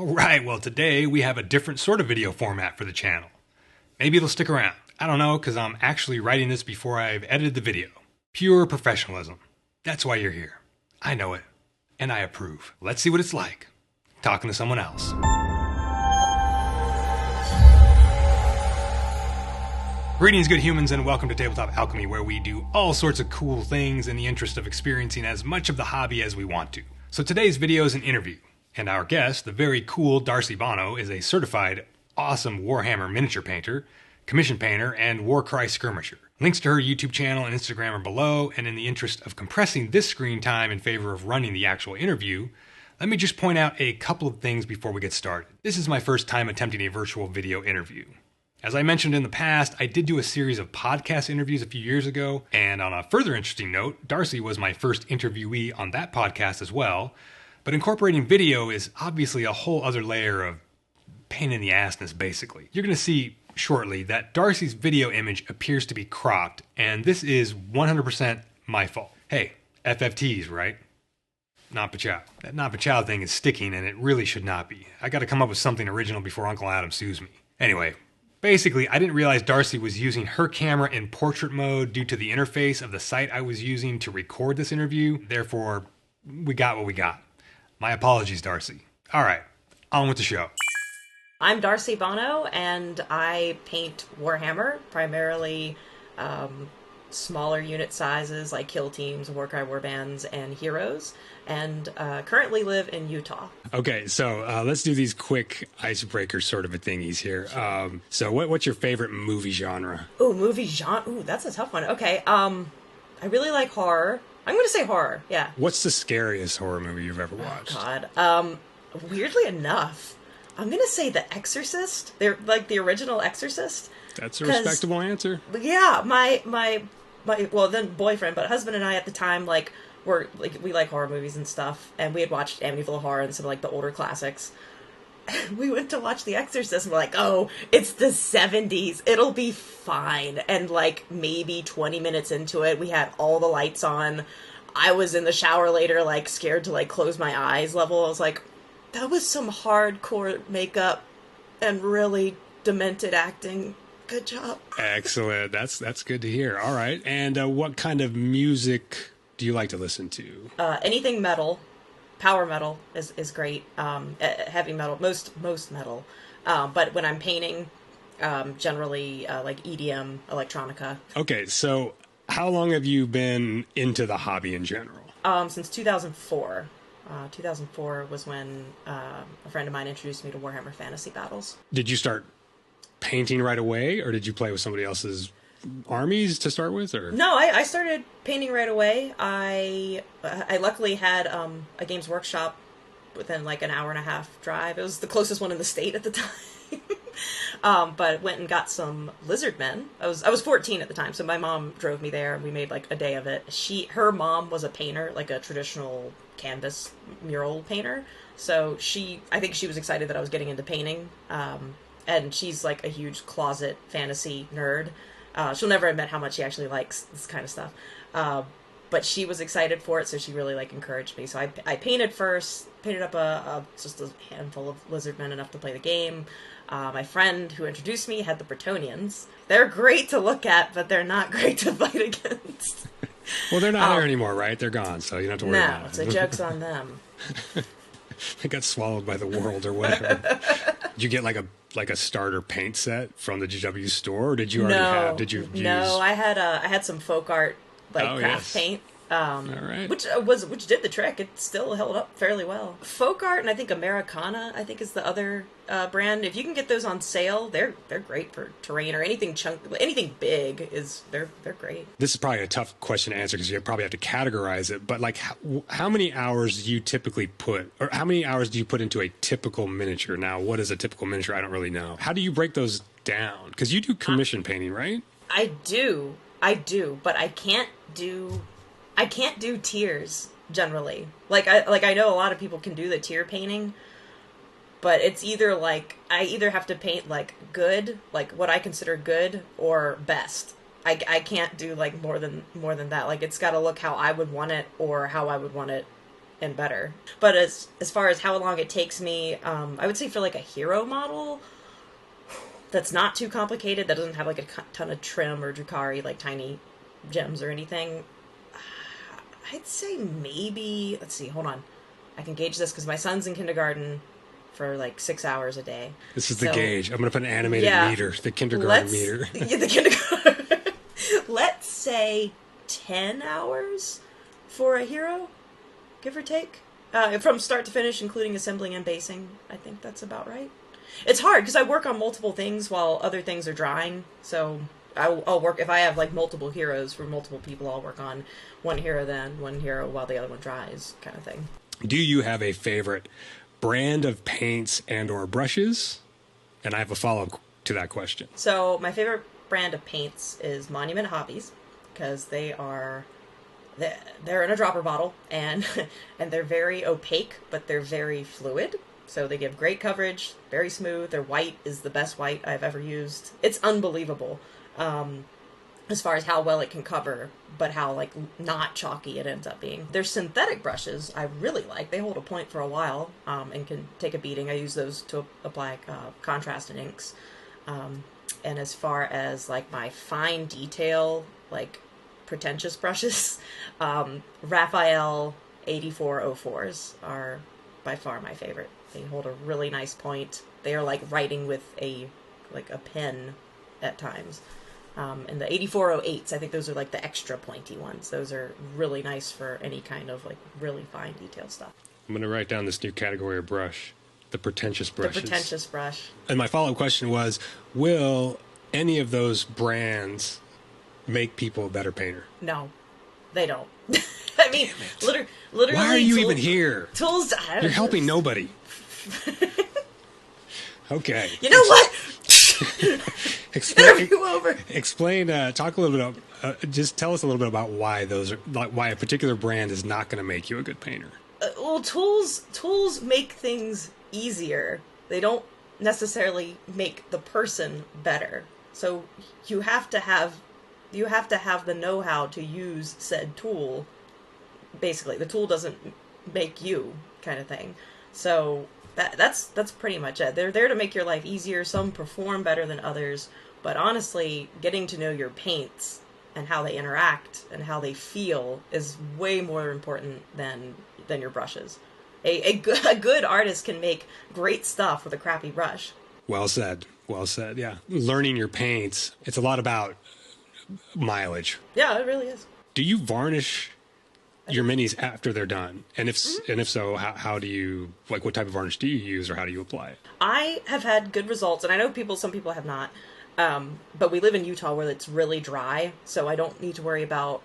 Alright, well today we have a different sort of video format for the channel. Maybe it'll stick around. I don't know, because I'm actually writing this before I've edited the video. Pure professionalism. That's why you're here. I know it. And I approve. Let's see what it's like talking to someone else. Greetings, good humans, and welcome to Tabletop Alchemy, where we do all sorts of cool things in the interest of experiencing as much of the hobby as we want to. So today's video is an interview. And our guest, the very cool Darcy Bono, is a certified awesome Warhammer miniature painter, commission painter, and Warcry skirmisher. Links to her YouTube channel and Instagram are below, and in the interest of compressing this screen time in favor of running the actual interview, let me just point out a couple of things before we get started. This is my first time attempting a virtual video interview. As I mentioned in the past, I did do a series of podcast interviews a few years ago, and on a further interesting note, Darcy was my first interviewee on that podcast as well. But incorporating video is obviously a whole other layer of pain in the assness, basically. You're going to see shortly that Darcy's video image appears to be cropped, and this is 100% my fault. Hey, FFTs, right? Not Pachow. That not Pachow thing is sticking, and it really should not be. I got to come up with something original before Uncle Adam sues me. Anyway, basically, I didn't realize Darcy was using her camera in portrait mode due to the interface of the site I was using to record this interview. Therefore, we got what we got. My apologies, Darcy. All right, on with the show. I'm Darcy Bono, and I paint Warhammer, primarily smaller unit sizes like kill teams, Warcry warbands, and heroes, and currently live in Utah. Okay, so let's do these quick icebreaker sort of a thingies here. So what's your favorite movie genre? Ooh, movie genre? Ooh, that's a tough one. Okay, I really like horror. I'm going to say horror, yeah. What's the scariest horror movie you've ever watched? Oh, God. Weirdly enough, I'm going to say The Exorcist. They're like the original Exorcist. That's a respectable answer. Yeah, my well, then boyfriend, but husband and I at the time, we like horror movies and stuff, and we had watched Amityville Horror and some of, the older classics. We went to watch The Exorcist, and we're like, oh, it's the 70s. It'll be fine. And, maybe 20 minutes into it, we had all the lights on. I was in the shower later, scared to, close my eyes level. I was like, that was some hardcore makeup and really demented acting. Good job. Excellent. That's good to hear. All right. And what kind of music do you like to listen to? Anything metal. Power metal is great. Heavy metal, most metal. But when I'm painting, generally EDM, electronica. Okay, so how long have you been into the hobby in general? Since 2004. 2004 was when a friend of mine introduced me to Warhammer Fantasy Battles. Did you start painting right away, or did you play with somebody else's armies to start with? Or no, I started painting right away. I luckily had a Games Workshop within an hour and a half drive. It was the closest one in the state at the time. But went and got some lizard men. I was 14 at the time, so my mom drove me there, and we made a day of it. Her mom was a painter, a traditional canvas mural painter. So I think she was excited that I was getting into painting. And she's a huge closet fantasy nerd. She'll never admit how much she actually likes this kind of stuff. But she was excited for it, so she really encouraged me. So I painted first, painted up just a handful of lizardmen enough to play the game. My friend who introduced me had the Bretonians. They're great to look at, but they're not great to fight against. Well, they're not there anymore, right? They're gone, so you don't have to worry about it. No, so joke's on them. They got swallowed by the world or whatever. Did you get a starter paint set from the GW store, or did you already have? Did you use? No, I had some folk art craft paint. All right. Which did the trick. It still held up fairly well. Folk art, and I think Americana, is the other brand. If you can get those on sale, they're great for terrain or anything anything big they're great. This is probably a tough question to answer because you probably have to categorize it. But how many hours do you typically put, or how many hours do you put into a typical miniature? Now, what is a typical miniature? I don't really know. How do you break those down? Because you do commission painting, right? I do, but I can't do tiers generally. I know a lot of people can do the tier painting, but it's either I either have to paint good, what I consider good, or best. I can't do more than that. It's got to look how I would want it, or how I would want it and better. But as far as how long it takes me, I would say for like a hero model that's not too complicated, that doesn't have like a ton of trim or Drukhari, like tiny gems or anything, I'd say maybe, let's see, hold on. I can gauge this because my son's in kindergarten for like 6 hours a day. This is the gauge. I'm going to put an animated meter, the kindergarten meter. Yeah, the kindergarten. Let's say 10 hours for a hero, give or take. From start to finish, including assembling and basing. I think that's about right. It's hard because I work on multiple things while other things are drying. So I'll work, if I have like multiple heroes for multiple people, I'll work on one hero then, one hero while the other one dries, kind of thing. Do you have a favorite brand of paints and or brushes? And I have a follow-up to that question. So my favorite brand of paints is Monument Hobbies, because they're in a dropper bottle, and and they're very opaque, but they're very fluid. So they give great coverage, very smooth. Their white is the best white I've ever used. It's unbelievable as far as how well it can cover, but how like not chalky it ends up being. Their synthetic brushes I really like. They hold a point for a while and can take a beating. I use those to apply contrast and inks. And as far as like my fine detail, like pretentious brushes, Raphael 8404s are by far my favorite. They hold a really nice point. They are like writing with a pen at times. And the 8408s, I think those are like the extra pointy ones. Those are really nice for any kind of like really fine detail stuff. I'm going to write down this new category of brush, the pretentious brushes. The pretentious brush. And my follow-up question was, will any of those brands make people a better painter? No, they don't. I mean, literally. Why are you even here? Tools. You're helping nobody. Okay. You know what? Explain. Over. Explain. Talk a little bit. Just tell us a little bit about why why a particular brand is not going to make you a good painter. Well, tools make things easier. They don't necessarily make the person better. So you have to have the know-how to use said tool. Basically, the tool doesn't make you, kind of thing. So that's pretty much it. They're there to make your life easier. Some perform better than others, but honestly, getting to know your paints and how they interact and how they feel is way more important than your brushes. A good artist can make great stuff with a crappy brush. Well said. Well said. Yeah. Learning your paints, it's a lot about mileage. Yeah, it really is. Do you varnish your minis after they're done? And if so, how do you, like, what type of varnish do you use, or how do you apply it? I have had good results, and I know some people have not. But we live in Utah where it's really dry, so I don't need to worry about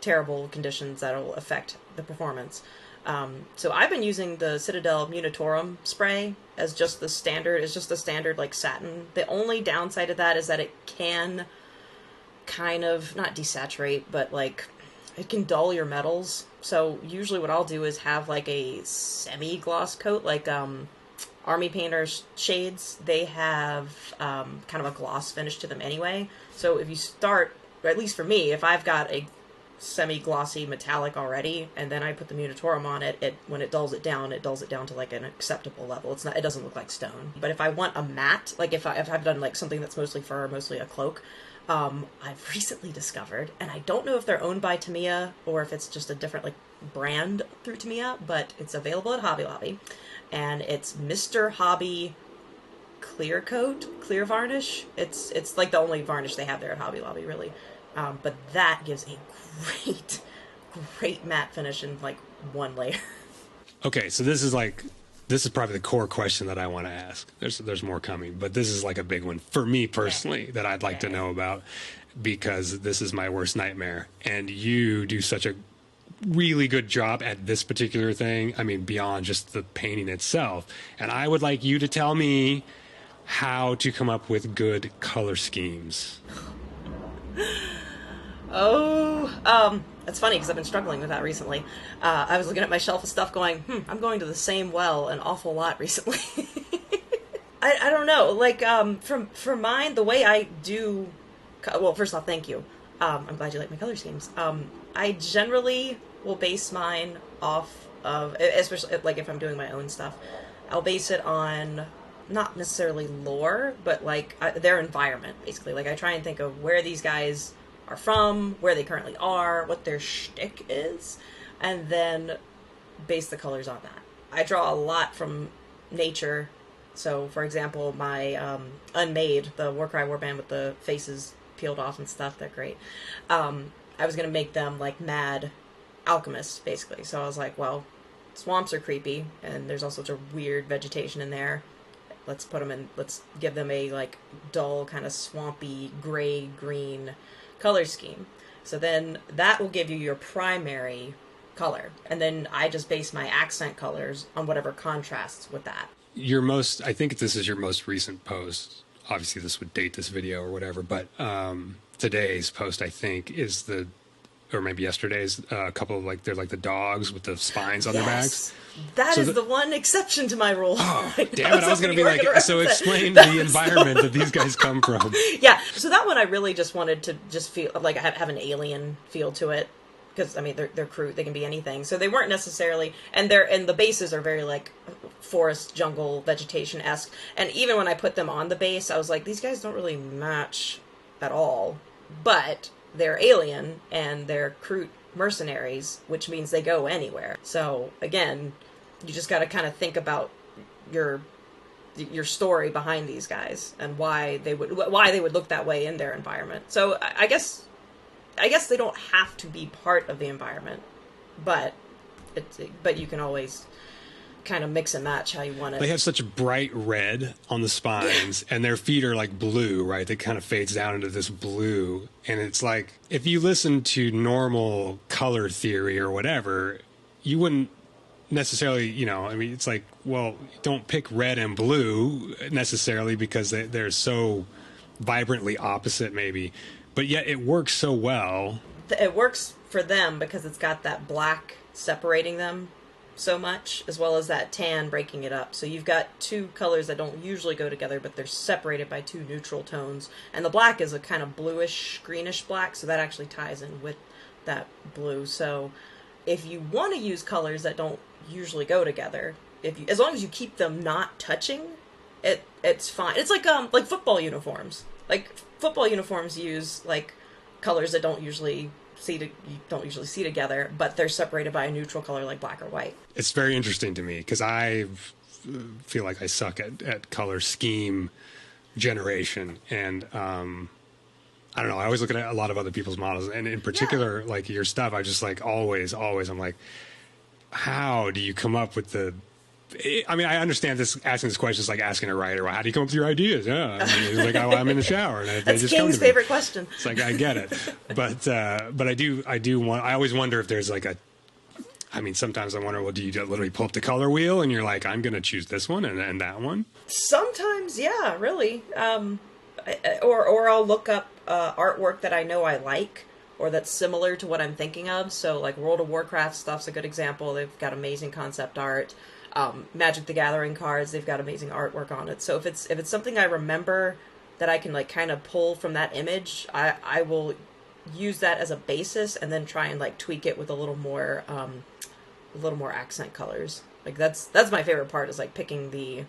terrible conditions that'll affect the performance. So I've been using the Citadel Munitorum spray as just the standard. It's just the standard like satin. The only downside of that is that it can kind of not desaturate, but like it can dull your metals. So usually what I'll do is have like a semi-gloss coat, like Army Painter's shades. They have kind of a gloss finish to them anyway. So if you start, or at least for me, if I've got a semi-glossy metallic already, and then I put the Munitorum on it, when it dulls it down to like an acceptable level. It doesn't look like stone. But if I want a matte, like if I've done like something that's mostly fur, mostly a cloak, I've recently discovered, and I don't know if they're owned by Tamiya or if it's just a different like brand through Tamiya, but it's available at Hobby Lobby, and it's Mr. Hobby Clear Coat, Clear Varnish. It's like the only varnish they have there at Hobby Lobby, really. But that gives a great matte finish in like one layer. Okay, so this is probably the core question that I want to ask. There's more coming, but this is like a big one for me personally that I'd like to know about, because this is my worst nightmare. And you do such a really good job at this particular thing. I mean, beyond just the painting itself. And I would like you to tell me how to come up with good color schemes. That's funny because I've been struggling with that recently. I was looking at my shelf of stuff going, I'm going to the same well an awful lot recently. I don't know. Like, for mine, the way I do... Well, first off, thank you. I'm glad you like my color schemes. I generally will base mine off of, especially like if I'm doing my own stuff, I'll base it on not necessarily lore, but like their environment, basically. Like I try and think of where these guys are from, where they currently are, what their shtick is, and then base the colors on that. I draw a lot from nature. So, for example, my Unmade, the Warcry warband with the faces peeled off and stuff, they're great. I was going to make them like mad alchemists, basically. So I was like, well, swamps are creepy, and there's all sorts of weird vegetation in there. Let's give them a like dull, kind of swampy, gray-green color scheme. So then that will give you your primary color. And then I just base my accent colors on whatever contrasts with that. I think this is your most recent post. Obviously this would date this video or whatever, but today's post, I think, is or maybe yesterday's, a couple of like, they're like the dogs with the spines on their backs. That is the one exception to my rule. Oh, damn it. I was going to be like, so explain the environment that these guys come from. Yeah. So that one I really just wanted to just feel like have an alien feel to it. Because, I mean, they're crude. They can be anything. So they weren't necessarily... And the bases are very, like, forest, jungle, vegetation-esque. And even when I put them on the base, I was like, these guys don't really match at all. But they're alien, and they're crude mercenaries, which means they go anywhere. So, again, you just got to kind of think about your story behind these guys and why they would look that way in their environment. So, I guess they don't have to be part of the environment, but you can always kind of mix and match how you want it. They have such a bright red on the spines, and their feet are like blue, right? They kind of fades down into this blue, and it's like, if you listen to normal color theory or whatever, you wouldn't necessarily, I mean, it's like, well, don't pick red and blue necessarily because they're so vibrantly opposite maybe. But yet it works so well. It works for them because it's got that black separating them so much, as well as that tan breaking it up. So you've got two colors that don't usually go together, but they're separated by two neutral tones. And the black is a kind of bluish, greenish black, so that actually ties in with that blue. So if you want to use colors that don't usually go together, as long as you keep them not touching, it's fine. It's like football uniforms. Like, football uniforms use, like, colors that you don't usually see together, but they're separated by a neutral color like black or white. It's very interesting to me, because I feel like I suck at color scheme generation, and I don't know, I always look at a lot of other people's models, and in particular, like, your stuff, I just, like, always, I'm like, how do you come up with I mean, I understand asking this question is like asking a writer, well, how do you come up with your ideas? Yeah. I mean, it's like, I'm in the shower. And That's just King's favorite question. It's like, I get it. But I always wonder if there's like I mean, sometimes I wonder, well, do you literally pull up the color wheel and you're like, I'm going to choose this one and that one? Sometimes, yeah, really. Or I'll look up artwork that I know I like, or that's similar to what I'm thinking of. So, like, World of Warcraft stuff's a good example. They've got amazing concept art. Magic the Gathering cards, they've got amazing artwork on it. So if it's something I remember that I can, like, kind of pull from that image, I will use that as a basis and then try and, like, tweak it with a little more accent colors. Like, that's my favorite part, is like picking the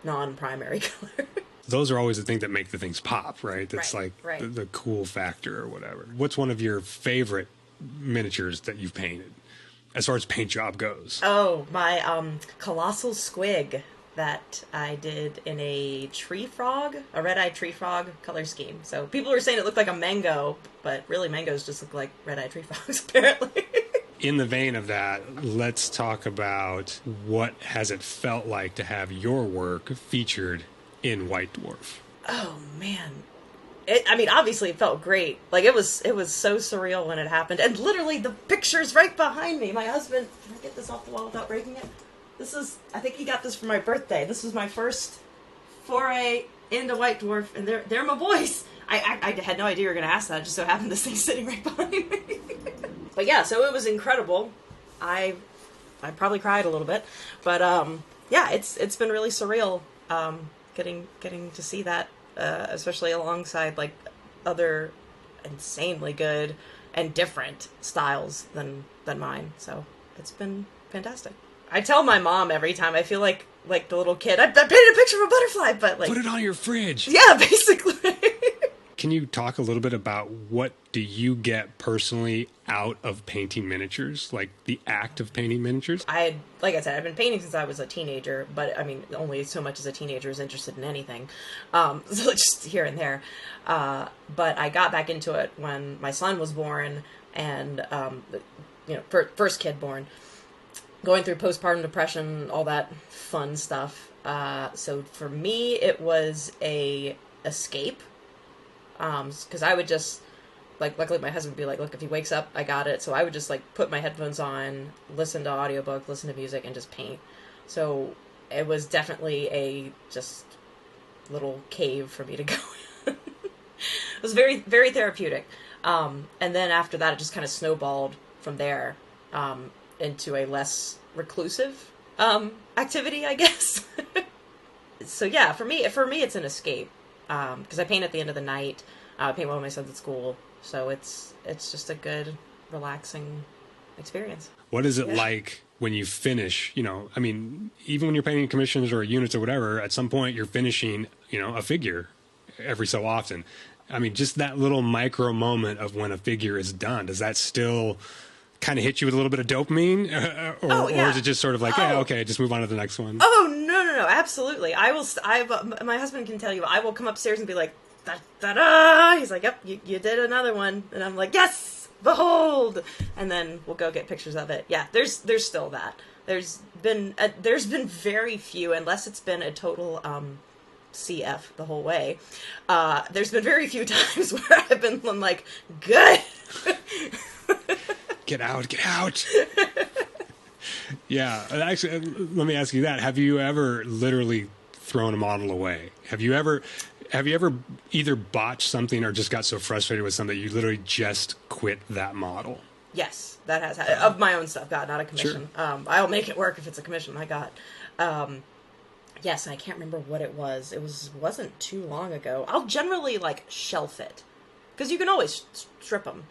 non-primary color. Those are always the things that make the things pop, right? That's right. The cool factor or whatever. What's one of your favorite miniatures that you've painted, as far as paint job goes? Oh, my colossal squig that I did in a red-eyed tree frog color scheme. So people were saying it looked like a mango, but really mangoes just look like red-eyed tree frogs, apparently. In the vein of that, let's talk about what has it felt like to have your work featured in White Dwarf. Oh, man. Obviously it felt great. Like, it was so surreal when it happened. And literally the picture's right behind me. My husband, can I get this off the wall without breaking it? I think he got this for my birthday. This was my first foray into White Dwarf, and they're my boys. I had no idea you were going to ask that. It just so happened this thing's sitting right behind me. But yeah, so it was incredible. I probably cried a little bit. But yeah, it's been really surreal getting to see that. Especially alongside, like, other insanely good and different styles than mine. So it's been fantastic. I tell my mom every time, I feel like the little kid, I painted a picture of a butterfly, but like... Put it on your fridge. Yeah, basically. Can you talk a little bit about what do you get personally out of painting miniatures? Like the act of painting miniatures? Like I said, I've been painting since I was a teenager, but I mean, only so much as a teenager is interested in anything. So just here and there. But I got back into it when my son was born and, first kid born. Going through postpartum depression, all that fun stuff. So for me, it was a escape. Because I would just, luckily my husband would be like, look, if he wakes up, I got it. So I would just, put my headphones on, listen to audiobook, listen to music, and just paint. So it was definitely a just little cave for me to go in. It was very, very therapeutic. And then after that, it just kind of snowballed from there into a less reclusive activity, I guess. So yeah, for me, it's an escape. Because I paint at the end of the night. I paint while my son's at school. So it's just a good, relaxing experience. What is it like when you finish, I mean, even when you're painting commissions or units or whatever, at some point you're finishing, a figure every so often. I mean, just that little micro moment of when a figure is done, does that still kind of hit you with a little bit of dopamine? Or is it just sort of like, okay, just move on to the next one? Oh, no, absolutely. My husband can tell you, I will come upstairs and be like, da-da-da! He's like, yep, you did another one. And I'm like, yes, behold! And then we'll go get pictures of it. Yeah, there's still that. There's been very few, unless it's been a total CF the whole way. There's been very few times where I've been like, good! Get out. Yeah, actually, let me ask you that. Have you ever literally thrown a model away? Have you ever either botched something or just got so frustrated with something that you literally just quit that model? Yes, that has happened. Of my own stuff, not a commission. Sure. I'll make it work if it's a commission I got. Yes, I can't remember what it was. It wasn't too long ago. I'll generally shelf it because you can always strip them.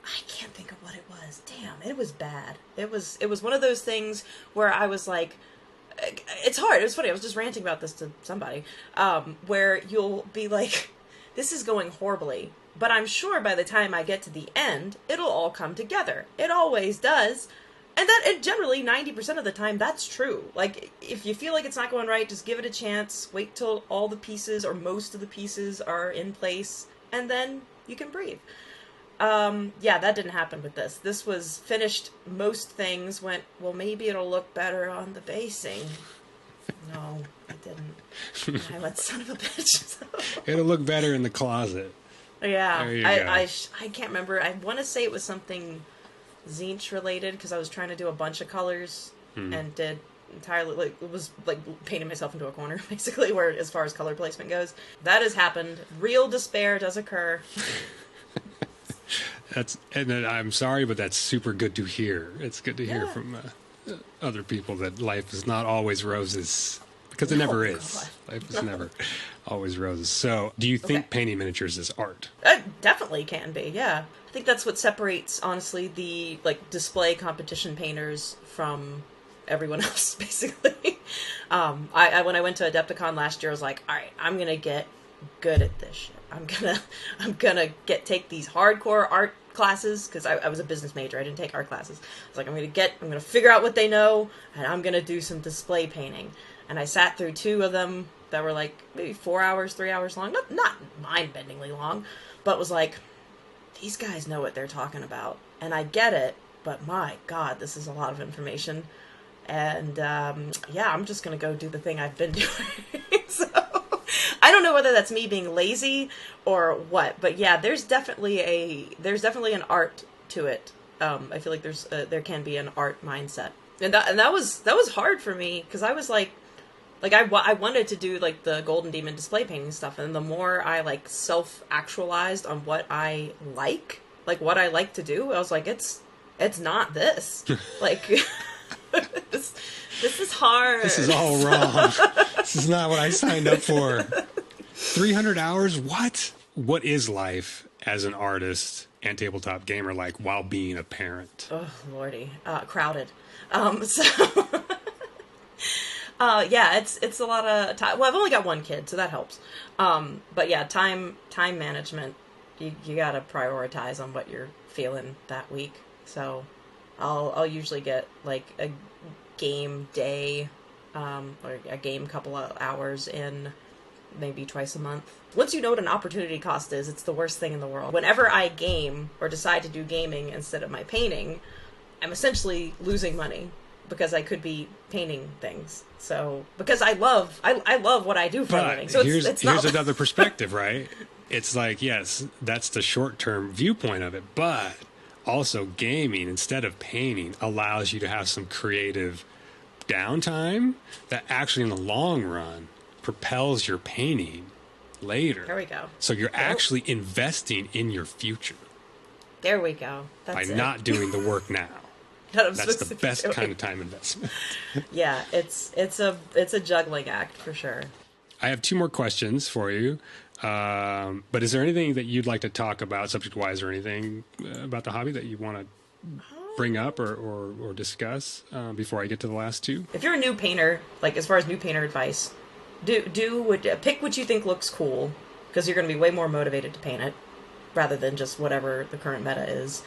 I can't think of what it was. Damn, it was bad. It was one of those things where I was like, it's hard. It was funny. I was just ranting about this to somebody, where you'll be like, this is going horribly, but I'm sure by the time I get to the end, it'll all come together. It always does. And generally 90% of the time, that's true. If you feel like it's not going right, just give it a chance. Wait till all the pieces or most of the pieces are in place, and then you can breathe. That didn't happen with this. This was finished. Most things went, well, maybe it'll look better on the basing. No, it didn't. I went, son of a bitch. It'll look better in the closet. Yeah. There you go. I can't remember. I want to say it was something Zinch related because I was trying to do a bunch of colors and did entirely, it was painting myself into a corner, basically, where as far as color placement goes. That has happened. Real despair does occur. I'm sorry, but that's super good to hear. It's good to hear from other people that life is not always roses, because it never is. God. Life is never always roses. So, do you think painting miniatures is art? It definitely can be, yeah. I think that's what separates, honestly, the display competition painters from everyone else, basically. When I went to Adepticon last year, I was like, all right, I'm gonna get good at this shit. I'm gonna take these hardcore art classes, because I was a business major. I didn't take art classes. I was like, I'm gonna figure out what they know, and I'm gonna do some display painting. And I sat through 2 of them that were maybe 4 hours, 3 hours long. Not mind-bendingly long, but was like, these guys know what they're talking about. And I get it, but my God, this is a lot of information. And I'm just gonna go do the thing I've been doing. So I don't know whether that's me being lazy or what, but yeah, there's definitely an art to it. I feel like there can be an art mindset, and that was hard for me because I was I wanted to do the Golden Demon display painting stuff, and the more I self-actualized on what I like what I like to do, I was like, it's not this. This is hard. This is all wrong. This is not what I signed up for. 300 hours? What? What is life as an artist and tabletop gamer like while being a parent? Oh, Lordy. Crowded. So, yeah, it's a lot of time. Well, I've only got one kid, so that helps. But yeah, time management, you gotta prioritize on what you're feeling that week. So I'll usually get like a game day, or a game couple of hours in maybe twice a month. Once you know what an opportunity cost is, it's the worst thing in the world. Whenever I game or decide to do gaming instead of my painting, I'm essentially losing money because I could be painting things. So, because I love what I do for a living. So here's another perspective, right? It's like, yes, that's the short-term viewpoint of it, but also gaming, instead of painting, allows you to have some creative downtime that actually in the long run propels your painting later. There we go. So you're actually investing in your future. There we go. By not doing the work now. That's the best kind of time investment. Yeah, it's a juggling act for sure. I have 2 more questions for you. But is there anything that you'd like to talk about subject-wise or anything about the hobby that you want to bring up or discuss before I get to the last 2? If you're a new painter, like as far as new painter advice, pick what you think looks cool, because you're going to be way more motivated to paint it rather than just whatever the current meta is.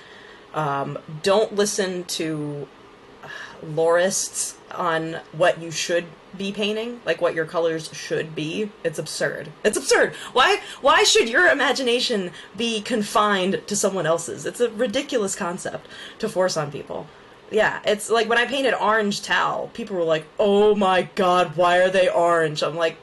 Don't listen to lorists on what you should be painting, like what your colors should be. It's absurd. It's absurd. Why should your imagination be confined to someone else's? It's a ridiculous concept to force on people. Yeah, it's like when I painted orange towel, people were like, "Oh my god, why are they orange?" I'm like,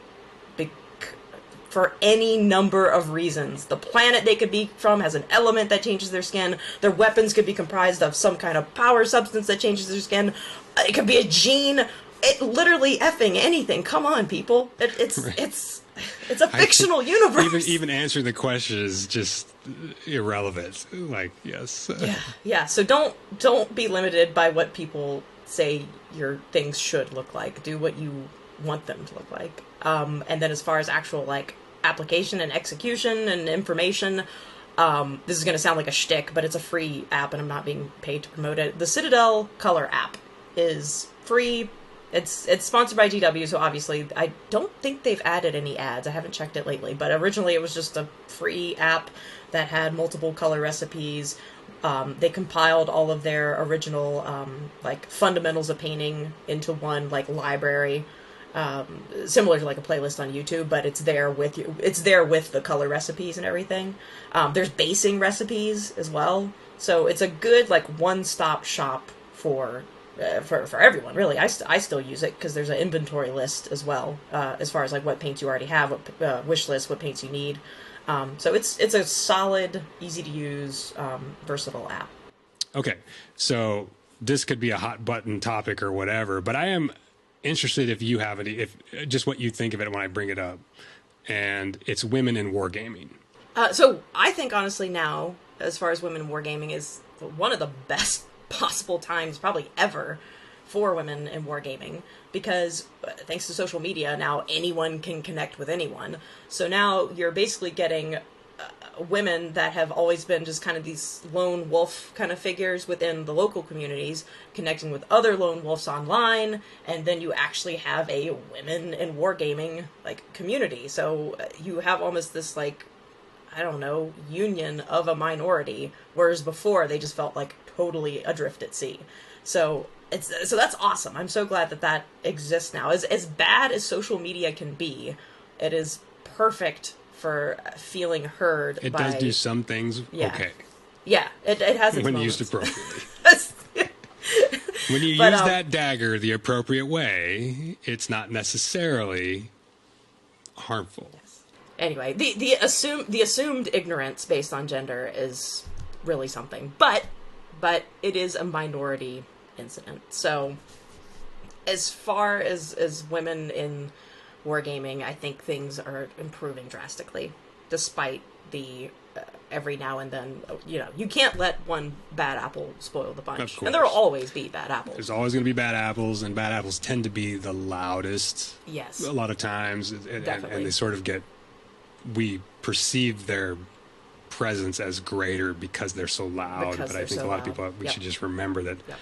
for any number of reasons. The planet they could be from has an element that changes their skin. Their weapons could be comprised of some kind of power substance that changes their skin. It could be a gene. It literally effing anything. Come on, people. It's a fictional universe. Even answering the question is just irrelevant. Like, yes. Yeah. So don't be limited by what people say your things should look like. Do what you want them to look like. And then as far as actual like application and execution and information, this is going to sound like a shtick, but it's a free app and I'm not being paid to promote it. The Citadel Color App is free. It's sponsored by GW, so obviously I don't think they've added any ads. I haven't checked it lately, but originally it was just a free app that had multiple color recipes. They compiled all of their original like fundamentals of painting into one like library, similar to like a playlist on YouTube, but it's there with you. It's there with the color recipes and everything. There's basing recipes as well, so it's a good like one-stop shop for everyone, really. I still use it because there's an inventory list as well, as far as like what paints you already have, what wish list, what paints you need. So it's a solid, easy to use, versatile app. Okay, so this could be a hot button topic or whatever, but I am interested if you have any, if just what you think of it when I bring it up, and it's women in wargaming. So I think honestly now, as far as women in wargaming, is one of the best possible times probably ever for women in wargaming, because thanks to social media now anyone can connect with anyone. So now you're basically getting women that have always been just kind of these lone wolf kind of figures within the local communities connecting with other lone wolves online, and then you actually have a women in wargaming like community. So you have almost this like, I don't know, union of a minority, whereas before they just felt like totally adrift at sea. So that's awesome. I'm so glad that exists now. As bad as social media can be, it is perfect for feeling heard. It does do some things okay. Yeah, it has its when moments. used appropriately. When you use that dagger the appropriate way, it's not necessarily harmful. Yes. Anyway, the assumed ignorance based on gender is really something, but it is a minority incident. So as far as women in wargaming, I think things are improving drastically, despite the every now and then, you can't let one bad apple spoil the bunch. And there will always be bad apples. There's always going to be bad apples, and bad apples tend to be the loudest. Yes. A lot of times, and they sort of we perceive their presence as greater because they're so loud. Because but I they're think so a lot of loud. people, we Yep. should just remember that Yep.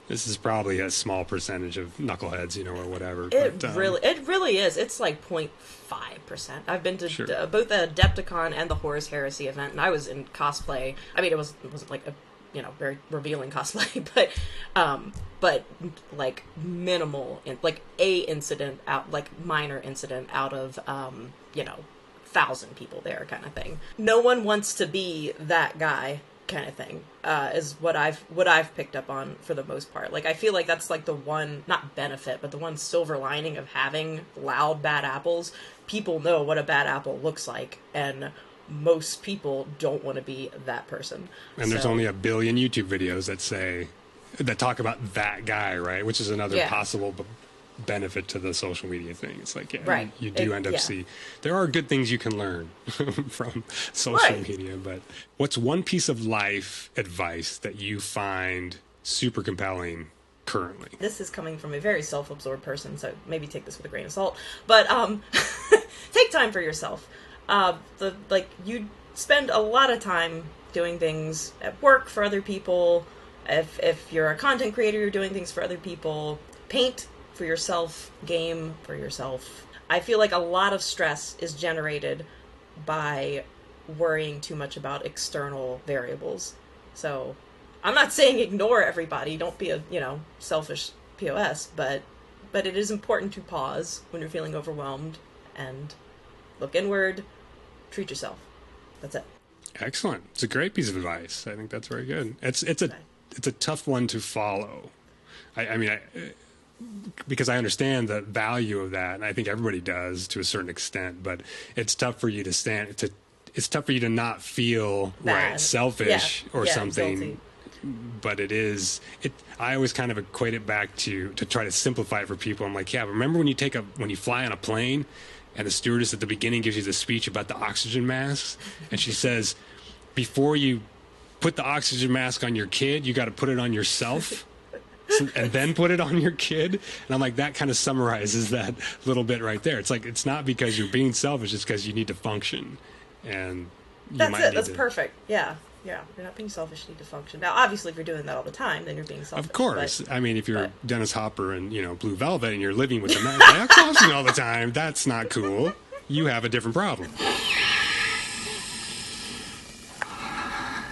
this is probably a small percentage of knuckleheads, you know, or whatever. It really is. It's like 0.5%. I've been to Sure. both the Adepticon and the Horus Heresy event, and I was in cosplay. I mean, it wasn't like a very revealing cosplay, but like minimal, like a incident out, like minor incident out of 1,000 people there, kind of thing. No one wants to be that guy, kind of thing, is what I've picked up on for the most part. Like, I feel like that's like the one, not benefit, but the one silver lining of having loud bad apples. People know what a bad apple looks like, and most people don't want to be that person. And there's only a billion YouTube videos that talk about that guy, right? Which is another possible benefit to the social media thing. It's like, you do end up see there are good things you can learn from social media, but what's one piece of life advice that you find super compelling currently? This is coming from a very self-absorbed person, so maybe take this with a grain of salt, but take time for yourself. You spend a lot of time doing things at work for other people. If you're a content creator, you're doing things for other people. Paint for yourself, game for yourself. I feel like a lot of stress is generated by worrying too much about external variables. So I'm not saying ignore everybody. Don't be a, selfish POS, but it is important to pause when you're feeling overwhelmed and look inward, treat yourself. That's it. Excellent. It's a great piece of advice. I think that's very good. It's a tough one to follow. I mean, because I understand the value of that, and I think everybody does to a certain extent. But it's tough for you to it's tough for you to not feel selfish or something. Guilty. But I always kind of equate it back to try to simplify it for people. I'm like, remember when you fly on a plane and the stewardess at the beginning gives you the speech about the oxygen masks, and she says, before you put the oxygen mask on your kid, you got to put it on yourself and then put it on your kid. And I'm like, that kind of summarizes that little bit right there. It's like, it's not because you're being selfish, it's because you need to function. And that's perfect. Yeah. You're not being selfish, you need to function. Now, obviously, if you're doing that all the time, then you're being selfish. Of course. I mean, if you're Dennis Hopper and, Blue Velvet and you're living with the mask all the time, that's not cool. You have a different problem.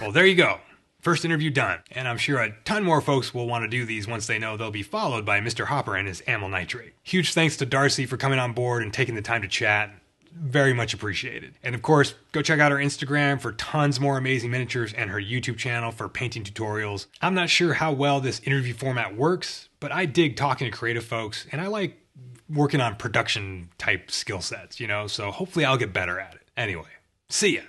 Well, there you go. First interview done. And I'm sure a ton more folks will want to do these once they know they'll be followed by Mr. Hopper and his amyl nitrate. Huge thanks to Darcy for coming on board and taking the time to chat. Very much appreciated. And of course, go check out her Instagram for tons more amazing miniatures and her YouTube channel for painting tutorials. I'm not sure how well this interview format works, but I dig talking to creative folks and I like working on production type skill sets, so hopefully I'll get better at it. Anyway, see ya.